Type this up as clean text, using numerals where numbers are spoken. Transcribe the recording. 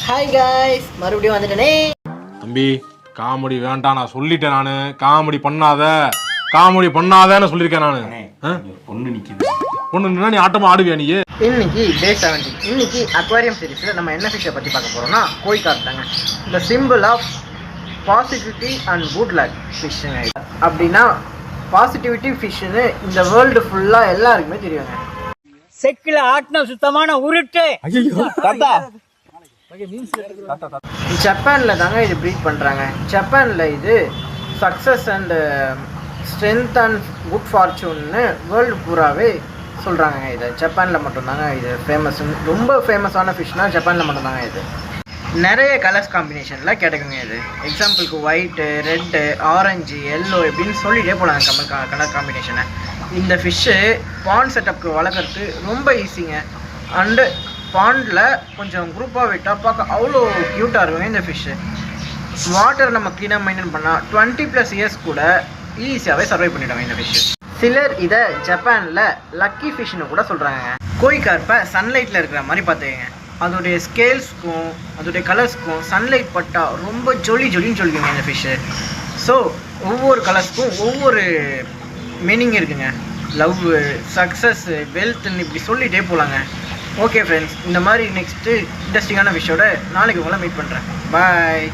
Hi guys, மறுபடியும் வந்துட்டேனே. தம்பி comedy வேண்டாம், நான் சொல்லிட்டேன். நான் காமெடி பண்ணாதன்னு சொல்லியிருக்கேன். நான் பொண்ணு நிக்குது. பொண்ணு நீ ஆட்டமா ஆடுவியா நீ? இன்னைக்கு டே 17. இன்னைக்கு அக்வாரியம் சீரிஸில் நம்ம என்ன ஃபிஷ்ஷை பற்றி பார்க்க போகிறோம்னா கோய் கார்ப் தாங்க. இந்த simple of positivity and good luck ஃபிஷ்ஷுங்க. அப்படின்னா பாசிட்டிவிட்டி ஃபிஷ்ஷுன்னு இந்த வேர்ல்டு ஃபுல்லாக எல்லாருக்குமே தெரியுங்க. செக்கில் ஆட்டின சுத்தமான உருட்டு. ஜப்பானில் தாங்க இது ப்ரீட் பண்ணுறாங்க. ஜப்பானில் இது success and strength and good ஃபார்ச்சூன்னு வேர்ல்டு பூராவே சொல்கிறாங்க. இது ஜப்பானில் மட்டும்தாங்க இது ஃபேமஸ். ரொம்ப ஃபேமஸான ஃபிஷ்னால் ஜப்பானில் மட்டும்தாங்க இது. நிறைய கலர்ஸ் காம்பினேஷனில் கிடைக்குங்க இது. எக்ஸாம்பிளுக்கு ஒயிட்டு, ரெட்டு, ஆரஞ்சு, எல்லோ இப்படின்னு சொல்லிகிட்டே போகலாங்க கலர் காம்பினேஷனை. இந்த ஃபிஷ்ஷு பாண்ட் செட்டப்புக்கு வளர்க்குறது ரொம்ப ஈஸிங்க. அண்டு பாண்டில் கொஞ்சம் குரூப்பாக விட்டால் பார்க்க அவ்வளோ க்யூட்டாக இருக்குங்க இந்த ஃபிஷ்ஷு. வாட்டர் நம்ம க்ளீனாக மெயின்டைன் பண்ணால் 20+ இயர்ஸ் கூட ஈஸியாகவே சர்வை பண்ணிவிடுவாங்க இந்த ஃபிஷ்ஷு. சிலர் இதை ஜப்பானில் லக்கி ஃபிஷ்னு கூட சொல்கிறாங்க. கோய் கார்ப்பை சன்லைட்டில் இருக்கிற மாதிரி பார்த்துக்கங்க. அதோடைய ஸ்கேல்ஸ்க்கும் அதோடைய கலர்ஸ்க்கும் சன்லைட் பட்டால் ரொம்ப ஜொலின்னு சொல்லிக்கோங்க இந்த ஃபிஷ்ஷு. ஸோ ஒவ்வொரு கலர்ஸ்க்கும் ஒவ்வொரு மீனிங் இருக்குங்க. லவ், சக்ஸஸ், வெல்த்ன்னு இப்படி சொல்லிகிட்டே போகலாங்க. ஓகே ஃப்ரெண்ட்ஸ், இந்த மாதிரி நெக்ஸ்ட்டு இன்ட்ரெஸ்டிங்கான விஷயோட நாளைக்கு உங்களை மீட் பண்ணுறேன். பாய்.